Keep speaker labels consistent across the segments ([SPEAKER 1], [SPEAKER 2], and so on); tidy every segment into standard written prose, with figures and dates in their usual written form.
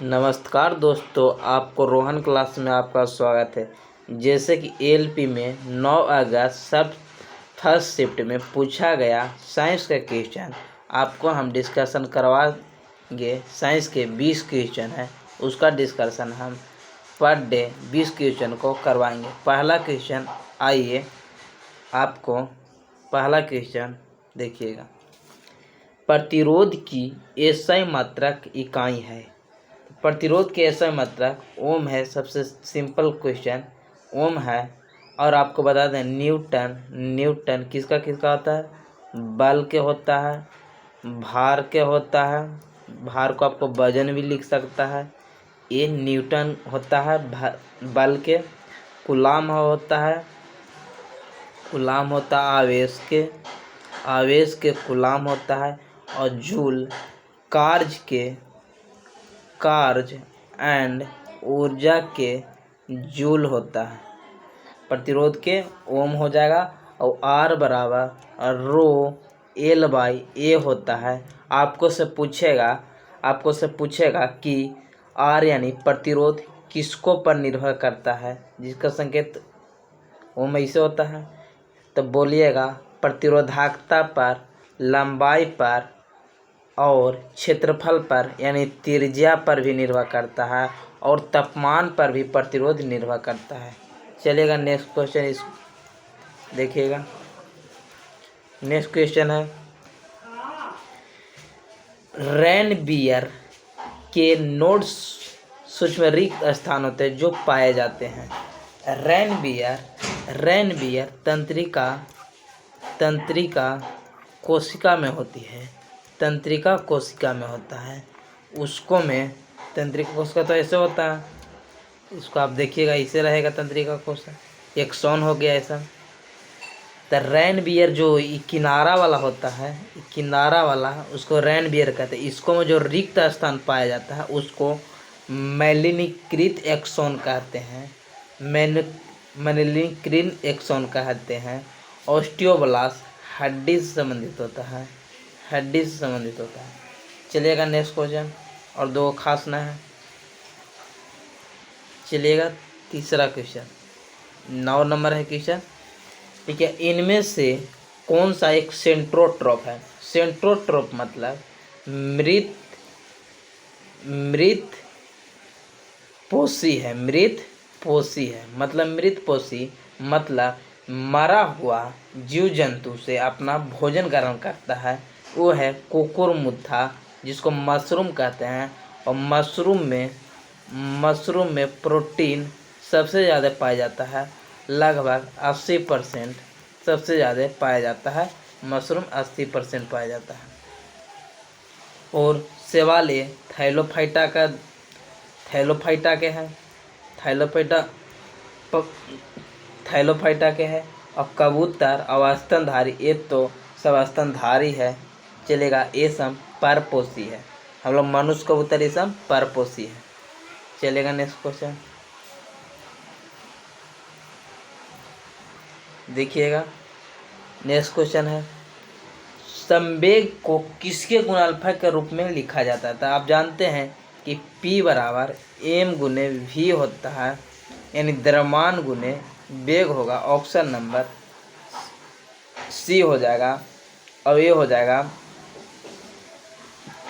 [SPEAKER 1] नमस्कार दोस्तों, आपको रोहन क्लास में आपका स्वागत है। जैसे कि एलपी में 9 अगस्त सब फर्स्ट शिफ्ट में पूछा गया साइंस का क्वेश्चन आपको हम डिस्कशन करवाएंगे। साइंस के 20 क्वेश्चन है, उसका डिस्कशन हम पर डे 20 क्वेश्चन को करवाएंगे। पहला क्वेश्चन, आइए आपको पहला क्वेश्चन देखिएगा। प्रतिरोध की एसआई मात्रक इकाई है। प्रतिरोध की एसआई मात्रक ओम है। सबसे सिंपल क्वेश्चन ओम है। और आपको बता दें न्यूटन किसका होता है? बल के होता है, भार के होता है। भार को आपको वजन भी लिख सकता है। ये न्यूटन होता है बल के। कूलाम होता है आवेश के कूलाम होता है। और जूल कार्य एंड ऊर्जा के जूल होता है। प्रतिरोध के ओम हो जाएगा। और आर बराबर रो एल बाई ए होता है। आपको से पूछेगा कि आर यानी प्रतिरोध किसको पर निर्भर करता है, जिसका संकेत ओम ऐसे होता है। तो बोलिएगा प्रतिरोधकता पर, लंबाई पर और क्षेत्रफल पर यानी त्रिज्या पर भी निर्भर करता है। और तापमान पर भी प्रतिरोध निर्भर करता है। चलिएगा नेक्स्ट क्वेश्चन देखिएगा। नेक्स्ट क्वेश्चन है, रेनबियर के नोड्स सूक्ष्म रिक्त स्थान होते हैं जो पाए जाते हैं। रेनबियर तंत्रिका कोशिका में होती है। तंत्रिका कोशिका में होता है। उसको में तंत्रिका कोशिका तो ऐसे होता है, इसको आप देखिएगा ऐसे रहेगा तंत्रिका कोशिका। एक्सॉन हो गया ऐसा। तो रेनबियर जो किनारा वाला होता है, किनारा वाला उसको रेनबियर कहते हैं। इसको में जो रिक्त स्थान पाया जाता है उसको मेलिनीकृत एक्सॉन कहते हैं। मेलिनीकृत एक्सॉन कहते हैं। ऑस्टियोब्लास्ट हड्डी से संबंधित होता है। चलिएगा नेक्स्ट क्वेश्चन, और दो खास ना है। चलिएगा तीसरा क्वेश्चन, 9 नंबर है क्वेश्चन। ठीक है, इनमें से कौन सा एक सेंट्रोट्रॉप है? सेंट्रोट्रॉप मतलब मृत पोषी है। मतलब मरा हुआ जीव जंतु से अपना भोजन ग्रहण करता है। वो है कुकुरमुत्था, जिसको मशरूम कहते हैं। और मशरूम में प्रोटीन सबसे ज़्यादा पाया जाता है, लगभग 80% सबसे ज़्यादा पाया जाता है। मशरूम 80% पाया जाता है। और सेवाले थैलोफाइटा के है। और कबूतर और स्तनधारी, ये तो सब स्तनधारी है। चलेगा ये सब परपोषी है। हम लोग मनुष्य कबूतर ये सब परपोषी है। चलेगा नेक्स्ट क्वेश्चन देखिएगा। नेक्स्ट क्वेश्चन है, संवेग को किसके गुण अल्फा के रूप में लिखा जाता है? तो आप जानते हैं कि P बराबर m गुने v होता है, यानी द्रव्यमान गुने वेग होगा। ऑप्शन नंबर सी हो जाएगा। और ये हो जाएगा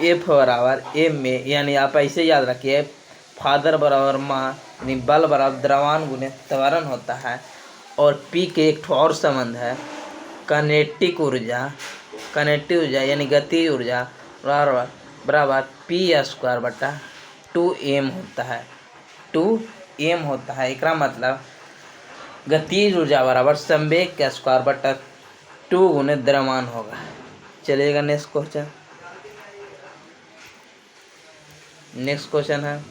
[SPEAKER 1] F बराबर m में, यानी आप ऐसे याद रखिए, फादर बराबर माँ, यानी बल बराबर द्रव्यमान गुने त्वरण होता है। और P के एक और संबंध है, कनेटिक ऊर्जा यानी गति ऊर्जा बराबर P²/2m होता है। 2m होता है। एक मतलब गतिज ऊर्जा बराबर संवेग के स्क्वायर/2 गुने द्रव्यमान होगा। चलिएगा नेक्स्ट क्वेश्चन है,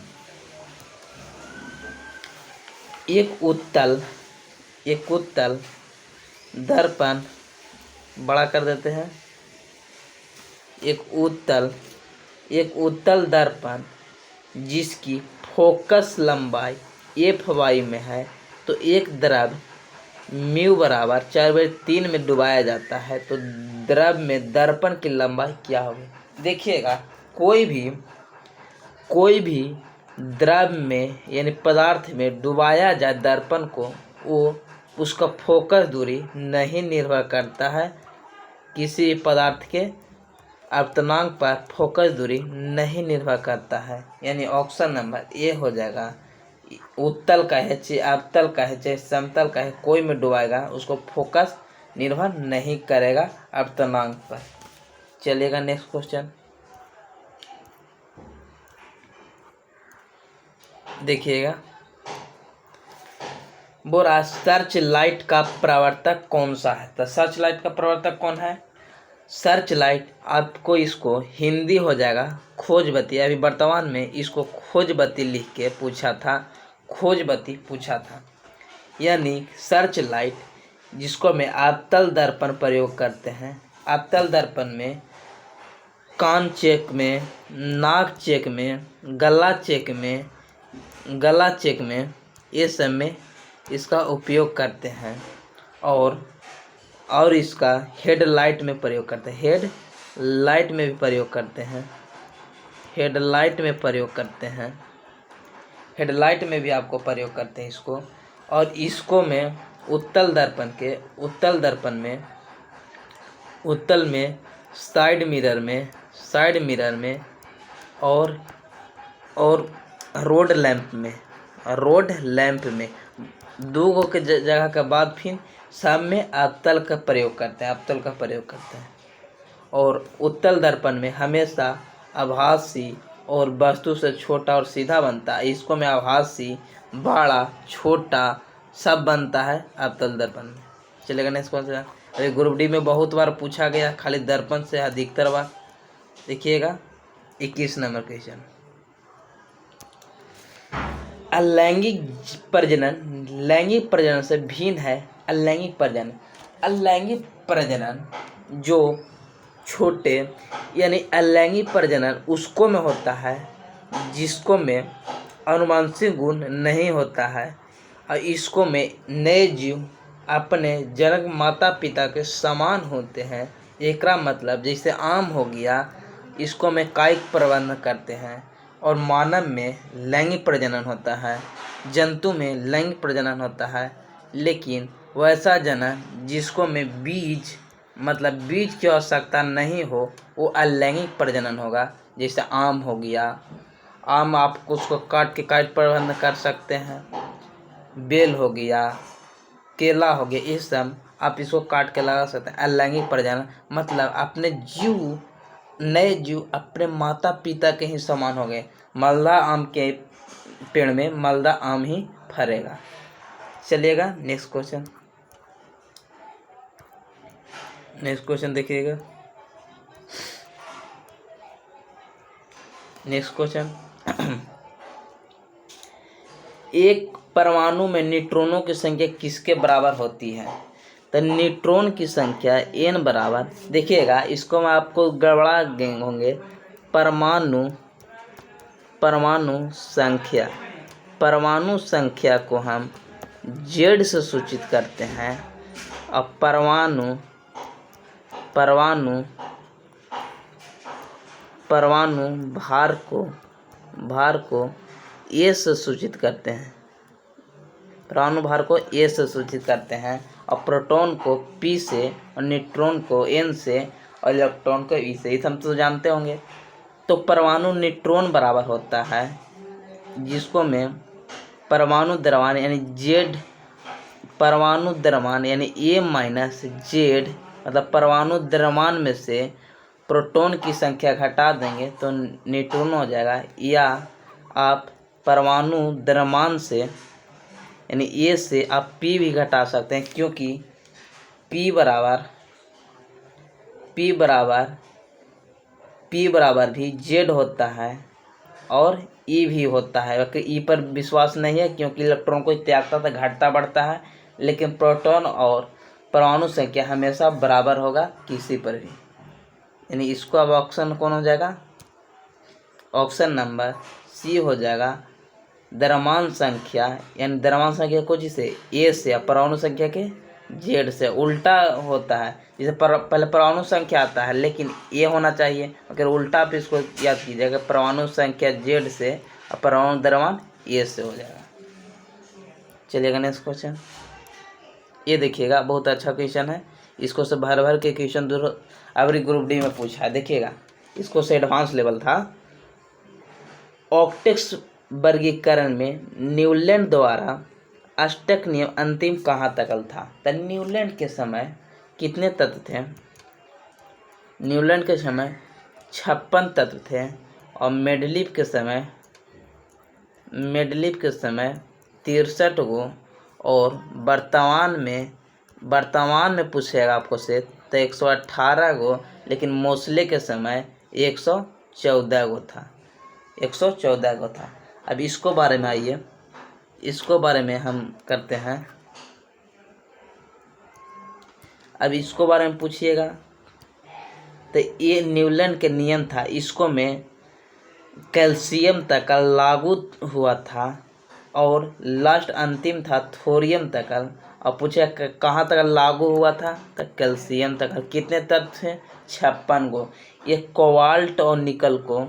[SPEAKER 1] एक उत्तल दर्पण, बड़ा कर देते हैं। एक उत्तल दर्पण जिसकी फोकस लंबाई fy में है, तो एक द्रव म्यू बराबर 4/3 में डुबाया जाता है। तो द्रव में दर्पण की लंबाई क्या होगी? देखिएगा, कोई भी द्रव में यानी पदार्थ में डुबाया जाए दर्पण को, वो उसका फोकस दूरी नहीं निर्भर करता है किसी पदार्थ के अल्पतमांक पर, फोकस दूरी नहीं निर्भर करता है। यानी ऑप्शन नंबर ए हो जाएगा। उत्तल का है चाहे अवतल का है चाहे समतल का है, कोई में डुबाएगा उसको फोकस निर्भर नहीं करेगा अल्पतमांक पर। चलिएगा नेक्स्ट क्वेश्चन देखिएगा। बोल रहा सर्च लाइट का प्रवर्तक कौन सा है? तो सर्च लाइट का प्रवर्तक कौन है? सर्च लाइट आपको इसको हिंदी हो जाएगा खोजबत्ती। अभी वर्तमान में इसको खोजबत्ती लिख के पूछा था, खोजबत्ती पूछा था। यानी सर्च लाइट जिसको में अवतल दर्पण प्रयोग करते हैं। अवतल दर्पण में कान चेक में, नाक चेक में, गला चेक में ये सब में इसका उपयोग करते हैं। और इसका हेडलाइट में प्रयोग करते हैं, हेडलाइट में भी प्रयोग करते हैं, हेडलाइट में प्रयोग करते हैं, हेडलाइट में भी आपको प्रयोग करते हैं इसको। और इसको में उत्तल दर्पण में उत्तल में साइड मिरर में और रोड लैंप में दो गो के जगह के बाद फिर सब में अवतल का प्रयोग करते हैं। और उत्तल दर्पण में हमेशा आभासी और वस्तु से छोटा और सीधा बनता है। इसको में आभासी, बड़ा, छोटा सब बनता है अवतल दर्पण में। चलेगा नेक्स्ट क्वेश्चन। अरे ग्रुप डी में बहुत बार पूछा गया, खाली दर्पण से अधिकतर बार। देखिएगा 21 नंबर क्वेश्चन। अलैंगिक प्रजनन लैंगिक प्रजनन से भिन्न है। अलैंगिक प्रजनन जो छोटे यानी अलैंगिक प्रजनन उसको में होता है जिसको में अनुवांशिक गुण नहीं होता है, और इसको में नए जीव अपने जनक माता पिता के समान होते हैं। एकरा मतलब जैसे आम हो गया, इसको में कायिक प्रबंधन करते हैं। और मानव में लैंगिक प्रजनन होता है, जंतु में लैंगिक प्रजनन होता है। लेकिन वैसा जनन जिसको में बीज की आवश्यकता नहीं हो, वो अलैंगिक प्रजनन होगा। जैसे आम हो गया, आम आप उसको काट के कायिक प्रबंधन कर सकते हैं। बेल हो गया, केला हो गया, ये सब आप इसको काट के लगा सकते हैं। अलैंगिक प्रजनन मतलब अपने नए जीव अपने माता पिता के ही समान हो गए। मालदा आम के पेड़ में मालदा आम ही फरेगा। चलिएगा नेक्स्ट क्वेश्चन देखिएगा। नेक्स्ट क्वेश्चन एक परमाणु में न्यूट्रॉनों की संख्या किसके बराबर होती है? तो न्यूट्रॉन की संख्या n बराबर, देखिएगा इसको मैं आपको गड़बड़ा होंगे। परमाणु संख्या को हम z से सूचित करते हैं, और परमाणु भार को a से सूचित करते हैं। परमाणु भार को a से सूचित करते हैं, और प्रोटॉन को p से, और न्यूट्रॉन को n से, और इलेक्ट्रॉन को e से। ये हम तो जानते होंगे। तो परमाणु न्यूट्रॉन बराबर होता है जिसको में परमाणु द्रव्यमान यानी a माइनस z, मतलब परमाणु द्रव्यमान में से प्रोटॉन की संख्या घटा देंगे तो न्यूट्रॉन हो जाएगा। या आप परमाणु द्रव्यमान से यानी ए से आप p भी घटा सकते हैं, क्योंकि p बराबर भी z होता है और e भी होता है। e पर विश्वास नहीं है क्योंकि इलेक्ट्रॉन को त्यागता तो घटता बढ़ता है, लेकिन प्रोटॉन और परमाणु संख्या हमेशा बराबर होगा किसी पर भी। यानी इसको अब ऑप्शन कौन हो जाएगा? ऑप्शन नंबर सी हो जाएगा। द्रव्यमान संख्या यानी द्रव्यमान संख्या को जिसे ए से, परमाणु संख्या के जेड से उल्टा होता है। जैसे पहले परमाणु संख्या आता है लेकिन ए होना चाहिए, अगर उल्टा आप इसको याद कीजिएगा। परमाणु संख्या जेड से और परमाणु द्रव्यमान ए से हो जाएगा। चलिएगा नेक्स्ट क्वेश्चन। ये देखिएगा बहुत अच्छा क्वेश्चन है, इसको से भर भर के क्वेश्चन दूर अवरी ग्रुप डी में पूछा है। देखिएगा इसको से एडवांस लेवल था। ऑप्टिक्स वर्गीकरण में न्यूलैंड द्वारा अष्टक नियम अंतिम कहाँ तक था? तो न्यूलैंड के समय कितने तत्व थे? न्यूलैंड के समय 56 तत्व थे और मेंडलीव के समय 63 गो, और वर्तमान में पूछेगा आपको से तो 118 गो, लेकिन मोसले के समय 114 गो था। 114 गो था। अब इसको बारे में आइए, इसको बारे में हम करते हैं। अब इसको बारे में पूछिएगा तो ये न्यूलैंड के नियम था, इसको में कैल्शियम तक का लागू हुआ था और लास्ट अंतिम था थोरियम तक। और पूछे कहाँ तक लागू हुआ था? तो कैल्शियम तक। कितने तत्व थे? 56 गो। ये कोबाल्ट और निकल को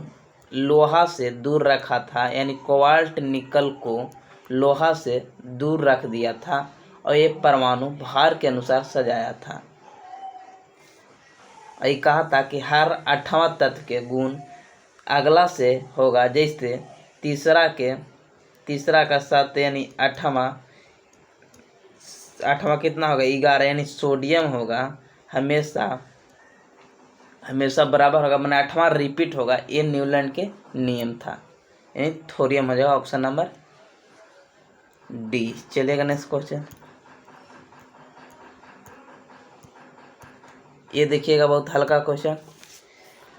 [SPEAKER 1] लोहा से दूर रखा था, यानी कोबाल्ट निकल को लोहा से दूर रख दिया था और ये परमाणु भार के अनुसार सजाया था। ये कहा था कि हर 8वां तत्व के गुण अगला से होगा, जैसे तीसरा का 7, यानी 8वां कितना होगा? 11, यानी सोडियम होगा हमेशा बराबर होगा, मैंने 8वां रिपीट होगा। ये न्यूलैंड के नियम था, यानी थोरियम हो जाएगा ऑप्शन नंबर डी। चलिएगा नेक्स्ट क्वेश्चन। ये देखिएगा बहुत हल्का क्वेश्चन।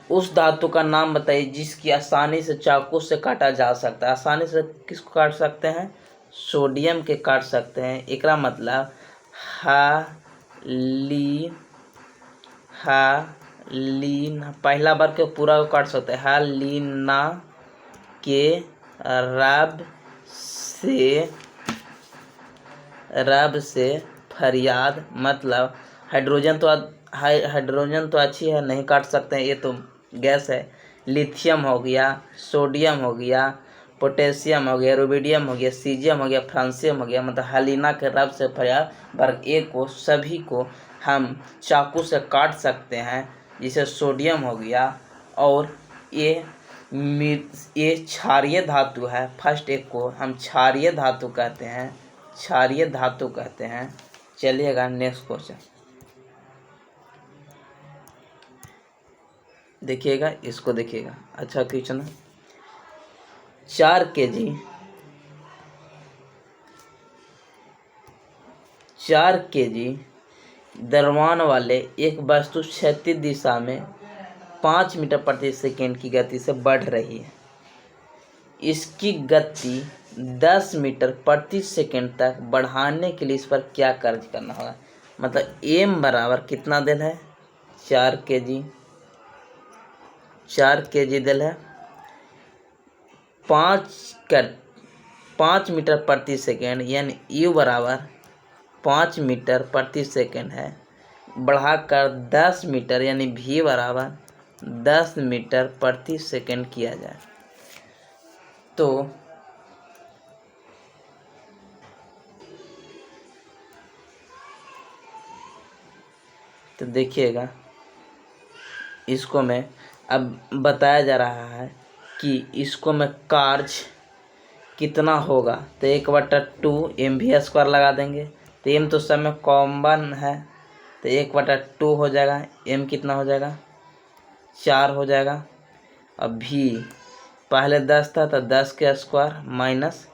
[SPEAKER 1] उस धातु का नाम बताइए जिसकी आसानी से चाकू से काटा जा सकता है। आसानी से किसको काट सकते हैं? सोडियम के काट सकते हैं। एकरा मतलब हालिन पहला बार के पूरा को काट सकते हैं। हालिना के रब से फरियाद, मतलब हाइड्रोजन तो अच्छी है, नहीं काट सकते हैं, ये तो गैस है। लिथियम हो गया, सोडियम हो गया, पोटेशियम हो गया, रुबिडियम हो गया, सीजियम हो गया, फ्रांसियम हो गया, मतलब हालिना के रब से फरियाद वर्ग ए को सभी को हम चाकू से काट सकते हैं। जिसे सोडियम हो गया, और ये क्षारीय धातु है। फर्स्ट एक को हम क्षारीय धातु कहते हैं। चलिएगा नेक्स्ट क्वेश्चन देखिएगा, इसको देखिएगा, अच्छा क्वेश्चन है। 4 kg द्रव्यमान वाले एक वस्तु क्षैतिज दिशा में 5 मीटर प्रति सेकेंड की गति से बढ़ रही है। इसकी गति 10 मीटर प्रति सेकेंड तक बढ़ाने के लिए इस पर क्या कार्य करना होगा? मतलब m बराबर कितना दिल है? 4 kg दिल है। 5 मीटर प्रति सेकेंड, यानी u बराबर 5 मीटर प्रति सेकेंड है, बढ़ाकर 10 मीटर यानी v बराबर 10 मीटर प्रति सेकेंड किया जाए तो देखिएगा, इसको में अब बताया जा रहा है कि इसको में कार्य कितना होगा। तो 1/2 mv² लगा देंगे। तो m तो सब में कॉमन है, तो 1/2 हो जाएगा। m कितना हो जाएगा? 4 हो जाएगा। अब v पहले 10 था तो 10 के स्क्वायर माइनस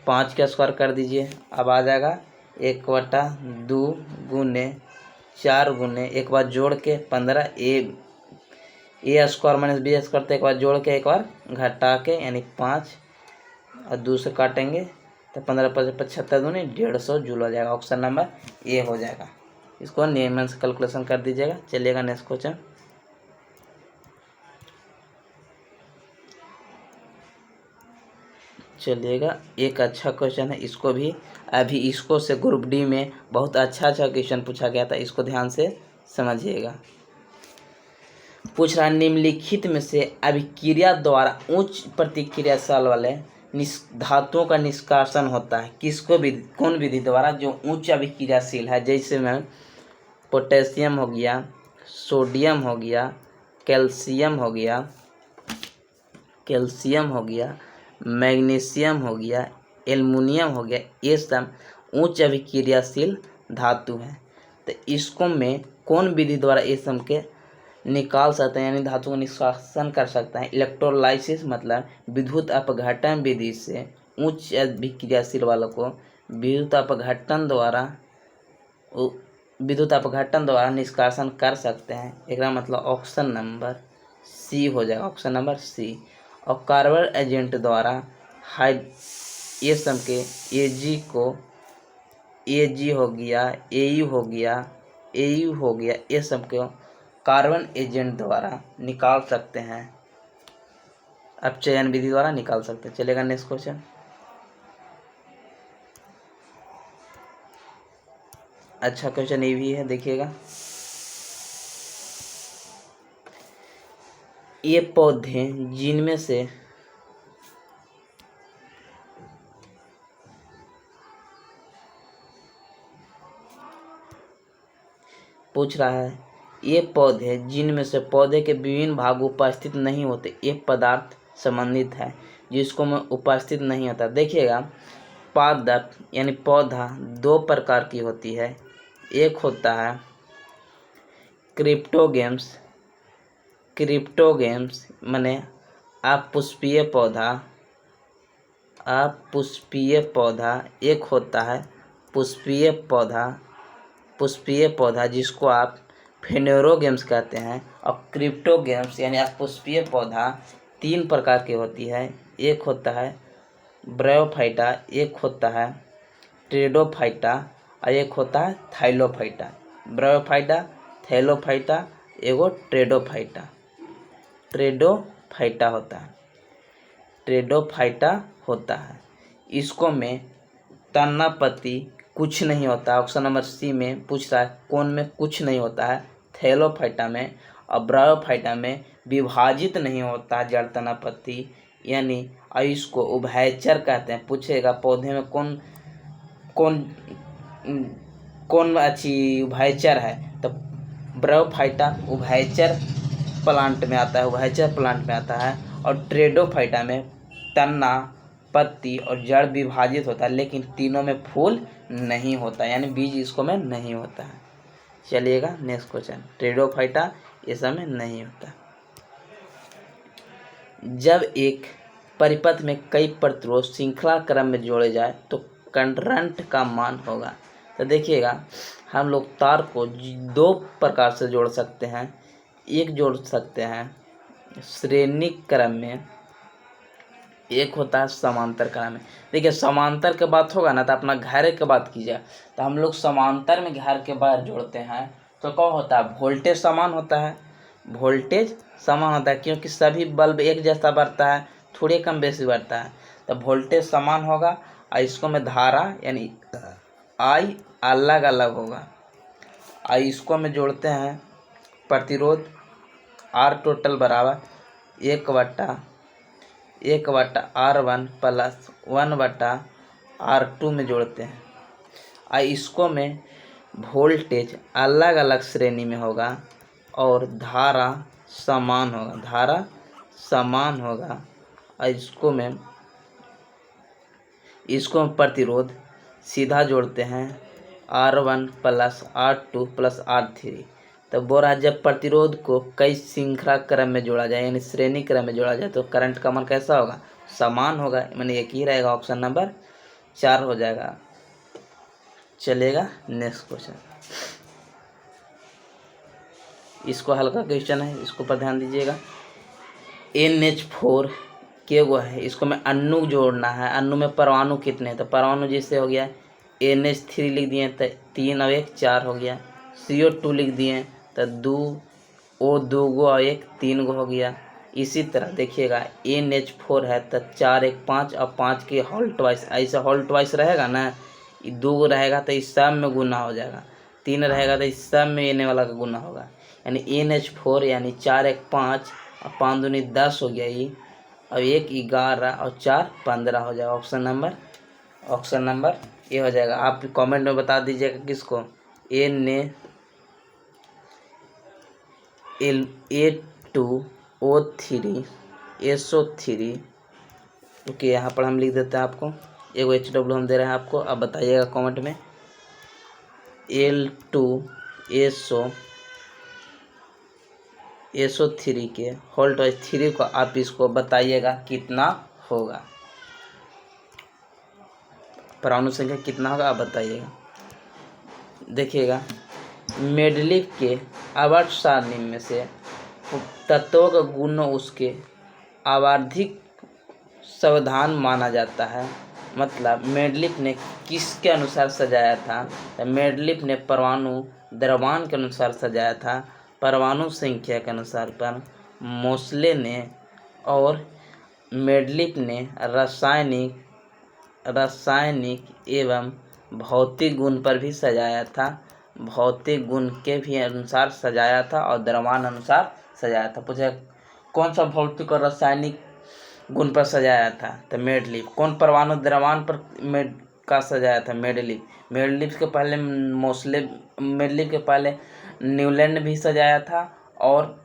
[SPEAKER 1] 5 के स्क्वायर कर दीजिए। अब आ जाएगा 1/2 गुने 4 गुने एक बार जोड़ के 15 a square minus b square, तो एक बार जोड़ के एक बार घटा के, यानी 5 और 2 से काटेंगे तो 15 × 75 दूनी 150 जूल हो जाएगा। ऑप्शन नंबर ए हो जाएगा। इसको नियमन से कैलकुलेशन कर दीजिएगा। चलिएगा नेक्स्ट क्वेश्चन। चलिएगा, एक अच्छा क्वेश्चन है, इसको भी अभी इसको से ग्रुप डी में बहुत अच्छा क्वेश्चन पूछा गया था, इसको ध्यान से समझिएगा। पूछ रहा है निम्नलिखित में से अभिक्रिया द्वारा उच्च प्रतिक्रियाशील वाले धातुओं का निष्कासन होता है किसको विधि, कौन विधि द्वारा जो उच्च अभिक्रियाशील है। जैसे में पोटेशियम हो गया, सोडियम हो गया, कैल्शियम हो गया, मैग्नीशियम हो गया, एल्युमिनियम हो गया, ये सब उच्च अभिक्रियाशील धातु है। तो इसको में कौन विधि द्वारा ये सब के निकाल सकते हैं, यानी धातु का निष्कासन कर सकते हैं। इलेक्ट्रोलाइसिस मतलब विद्युत अपघटन विधि से उच्च अभिक्रियाशील वालों को विद्युत अपघटन द्वारा निष्कासन कर सकते हैं। एक मतलब ऑप्शन नंबर सी हो जाएगा, ऑप्शन नंबर सी। और कार्बन एजेंट द्वारा ये सब के एजी हो गया, एयू हो गया, ये सब के कार्बन एजेंट द्वारा निकाल सकते हैं। अब चयन विधि द्वारा निकाल सकते हैं। चलेगा नेक्स्ट क्वेश्चन। अच्छा क्वेश्चन ये भी है, देखिएगा। ये पौधे जिनमें से पूछ रहा है ये पौधे जिनमें से पौधे के विभिन्न भाग उपस्थित नहीं होते, एक पदार्थ संबंधित है जिसको में उपस्थित नहीं होता। देखिएगा पादप यानी पौधा दो प्रकार की होती है। एक होता है क्रिप्टोगेम्स माने अपुष्पीय पौधा। एक होता है पुष्पीय पौधा जिसको आप फेनेरोगेम्स कहते हैं। और क्रिप्टोगेम्स यानी अपुष्पीय पौधा तीन प्रकार की होती है। एक होता है ब्रायोफाइटा, एक होता है ट्रेडोफाइटा और एक होता है थाइलोफाइटा। ब्रायोफाइटा, थैलोफाइटा, एगो ट्रेडोफाइटा होता है। इसको में तना पत्ती कुछ नहीं होता। ऑप्शन नंबर सी में पूछ रहा है कौन में कुछ नहीं होता है, थैलोफाइटा में। और ब्रायोफाइटा में विभाजित नहीं होता जड़ तना पत्ती, यानी इसको उभयचर कहते हैं। पूछेगा पौधे में कौन अच्छी उभयचर है, तो ब्रायोफाइटा उभयचर प्लांट में आता है। और ट्रेडोफाइटा में तना पत्ती और जड़ विभाजित होता है, लेकिन तीनों में फूल नहीं होता, यानी बीज इसको में नहीं होता है। चलिएगा नेक्स्ट क्वेश्चन। ट्रेडोफाइटा ये सब में नहीं होता। जब एक परिपथ में कई प्रतिरोध श्रृंखला क्रम में जोड़े जाए तो करंट का मान होगा। तो देखिएगा हम लोग तार को दो प्रकार से जोड़ सकते हैं। एक जोड़ सकते हैं श्रेणी क्रम में, एक होता है समांतर क्रम में। देखिए समांतर के बात होगा ना तो अपना घर के बात कीजिए, तो हम लोग समांतर में घर के बाहर जोड़ते हैं तो क्या होता है, वोल्टेज समान होता है क्योंकि सभी बल्ब एक जैसा बढ़ता है, थोड़े कम बेसी बढ़ता है, तो वोल्टेज समान होगा। और इसको में धारा यानी आई अलग अलग होगा। और इसको में जोड़ते हैं प्रतिरोध आर टोटल बराबर 1/R1 प्लस 1/R2 में जोड़ते हैं। और इसको में वोल्टेज अलग अलग श्रेणी में होगा और धारा समान होगा। और इसको में प्रतिरोध सीधा जोड़ते हैं R1 plus R2 plus R3। तो बोल रहा है जब प्रतिरोध को कई श्रृंखला क्रम में जोड़ा जाए यानी श्रेणी क्रम में जोड़ा जाए तो करंट का मान कैसा होगा, समान होगा, यानी एक ही रहेगा। ऑप्शन नंबर 4 हो जाएगा। चलेगा नेक्स्ट क्वेश्चन। इसको हल्का क्वेश्चन है, इसको पर ध्यान दीजिएगा। NH4 के वो है, इसको में अणु जोड़ना है। अणु में परमाणु कितने हैं, तो परमाणु जैसे हो गया NH3 लिख दिए तो 3 और 1 4 हो गया। CO2 लिख दिए तो 2 गो और 1 3 गो हो गया। इसी तरह देखिएगा NH4 है तो 4 1 5 और 5 के होल ट्वाइस, ऐसा होल ट्वाइस रहेगा ना, 2 गो रहेगा तो इस सब में गुना हो जाएगा, 3 रहेगा तो इस सब में एने वाला का गुना होगा। यानी NH4 यानी 4 1 5 और 5 दूनी 10 हो गया ये, और 1 11 और 4 15 हो जाएगा। ऑप्शन नंबर ये हो जाएगा। आप कमेंट में बता दीजिएगा किसको, Na2O3SO3। ओके, यहाँ पर हम लिख देते हैं आपको, एगो HW हम दे रहे हैं आपको। अब बताइएगा कमेंट में L2SO3 के होल टॉइस 3 को आप इसको बताइएगा कितना होगा, परमाणु संख्या कितना होगा आप बताइएगा। देखिएगा, मेंडलीव के आवर्त सारणी में से तत्वों का गुण उसके आवर्धिक सावधान माना जाता है। मतलब मेंडलीव ने किसके अनुसार सजाया था, तो मेंडलीव ने परमाणु द्रव्यमान के अनुसार सजाया था, परमाणु संख्या के अनुसार। पर मोसले ने और मेंडलीव ने रासायनिक एवं भौतिक गुण पर भी सजाया था, भौतिक गुण के भी अनुसार सजाया था और द्रव्यमान अनुसार सजाया था। पूछा कौन सा भौतिक और रासायनिक गुण पर सजाया था, तो मेंडलीव। कौन परमाणु द्रव्यमान पर का सजाया था, मेंडलीव। मेंडलीव के पहले न्यूलैंड ने भी सजाया था और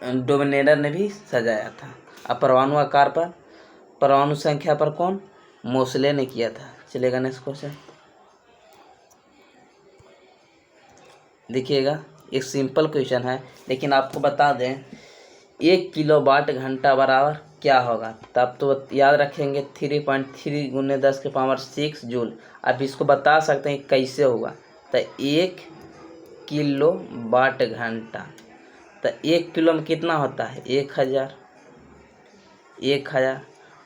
[SPEAKER 1] डोबनेयर ने भी सजाया था। अब परमाणु आकार पर, परमाणु संख्या पर कौन, मोसले ने किया था। चलेगा नेक्स्ट क्वेश्चन। देखिएगा, एक सिंपल क्वेश्चन है, लेकिन आपको बता दें 1 किलोवाट घंटा बराबर क्या होगा। तब तो याद रखेंगे 3.3 × 10⁻6 जूल। आप इसको बता सकते हैं कैसे होगा, तो 1 किलोवाट घंटा, तो 1 किलो में कितना होता है, 1000।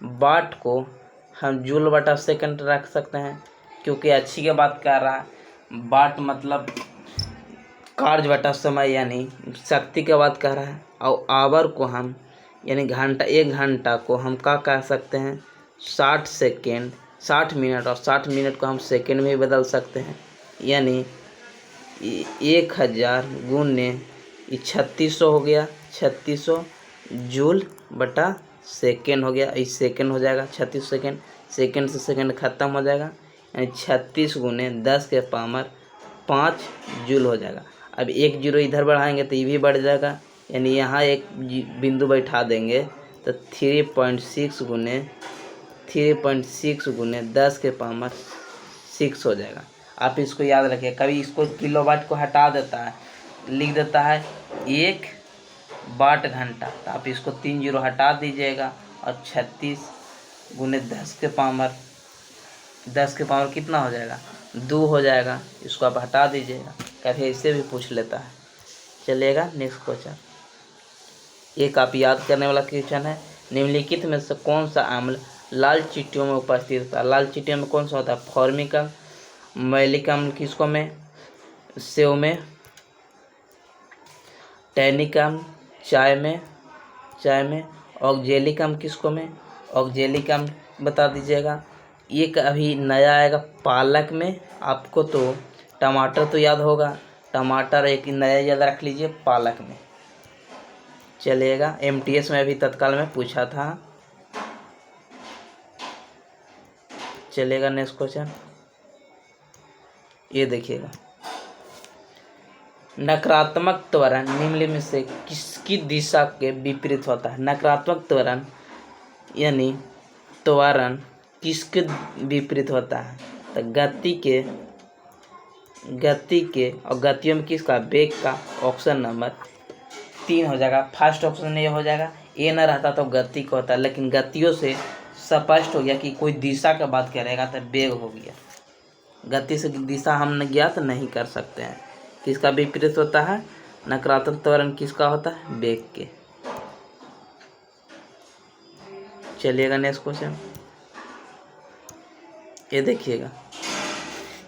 [SPEAKER 1] वाट को हम जूल बटा सेकंड रख सकते हैं, क्योंकि अच्छी के बात कर रहा है। वाट मतलब कार्य बटा समय यानी शक्ति के बात कर रहा है। और आवर को हम यानी घंटा, 1 घंटा को हम क्या कह सकते हैं, 60 सेकेंड, 60 मिनट, और 60 मिनट को हम सेकेंड में भी बदल सकते हैं। यानी 1000 गुने 3600 हो गया, 3600 जूल बटा सेकेंड हो गया। इस सेकेंड हो जाएगा 36 सेकेंड, सेकेंड से सेकेंड खत्म हो जाएगा, यानी 36 गुने 10⁻5 जूल हो जाएगा। अब 1 जीरो इधर बढ़ाएंगे तो ये भी बढ़ जाएगा, यानी यहाँ एक बिंदु बैठा देंगे तो 3.6 गुने 10⁻6 हो जाएगा। आप इसको याद रखिए। कभी इसको किलोवाट को हटा देता है, लिख देता है 1 वाट घंटा, तो आप इसको 3 जीरो हटा दीजिएगा और 36 गुने 10 कितना हो जाएगा, 2 हो जाएगा। इसको आप हटा दीजिएगा, कभी ऐसे भी पूछ लेता है। चलिएगा नेक्स्ट क्वेश्चन। एक आप याद करने वाला क्वेश्चन है, निम्नलिखित में से कौन सा अम्ल लाल चींटियों में उपस्थित होता है। लाल चींटियों में कौन सा होता है, फॉर्मिक अम्ल, मैलिक अम्ल किसको में, सेव में, टैनिक अम्ल चाय में, ऑक्जेलिक अम्ल किसको में, ऑक्जेलिक अम्ल बता दीजिएगा। एक अभी नया आएगा पालक में, आपको तो टमाटर तो याद होगा, टमाटर एक नया याद रख लीजिए, पालक में। चलिएगा, MTS में अभी तत्काल में पूछा था। चलिएगा नेक्स्ट क्वेश्चन, ये देखिएगा, नकारात्मक त्वरण निम्न में से किसकी दिशा के विपरीत होता है। नकारात्मक त्वरण यानी त्वरण किसके विपरीत होता है, तो गति के और गतियों में किसका, वेग का। ऑप्शन नंबर 3 हो जाएगा। फर्स्ट ऑप्शन ये हो जाएगा, ये ना रहता तो गति का होता, लेकिन गतियों से स्पष्ट हो गया कि कोई दिशा का बात करेगा तो वेग हो गया। गति से दिशा हम ज्ञात नहीं कर सकते हैं। किसका विपरीत होता है, नकारात्मक त्वरण किसका होता है, वेग के। चलिएगा नेक्स्ट क्वेश्चन, ये देखिएगा,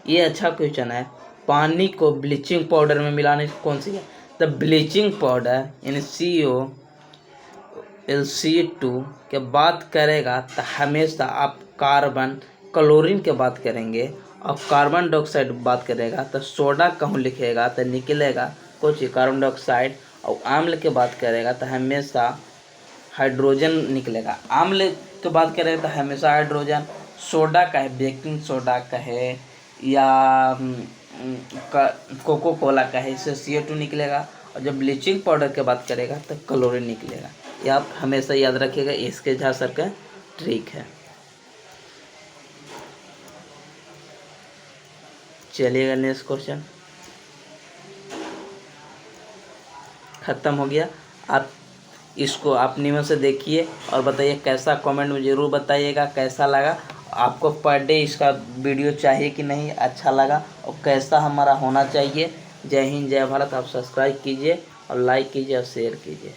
[SPEAKER 1] ये अच्छा क्वेश्चन है। पानी को ब्लीचिंग पाउडर में मिलाने की कौन सी है, तो ब्लीचिंग पाउडर यानी COLC2 के बात करेगा तो हमेशा आप कार्बन क्लोरीन के बात करेंगे, और कार्बन डाइऑक्साइड बात करेगा तो सोडा कहूँ लिखेगा तो निकलेगा कुछ कार्बन डाइऑक्साइड और अम्ल की बात करेगा तो हमेशा हाइड्रोजन निकलेगा। अम्ल की बात करेगा तो हमेशा हाइड्रोजन। सोडा का है, बेकिंग सोडा का है या कोको कोला का है, इससे CO2 निकलेगा। और जब ब्लीचिंग पाउडर की बात करेगा तो क्लोरीन निकलेगा। ये आप हमेशा याद रखिएगा, इसके झा सर का ट्रिक है। चलिएगा नेक्स्ट क्वेश्चन ख़त्म हो गया। आप इसको आप नियम से देखिए और बताइए कैसा, कमेंट में ज़रूर बताइएगा कैसा लगा आपको। पर डे इसका वीडियो चाहिए कि नहीं, अच्छा लगा और कैसा हमारा होना चाहिए। जय हिंद जय भारत। आप सब्सक्राइब कीजिए और लाइक कीजिए और शेयर कीजिए।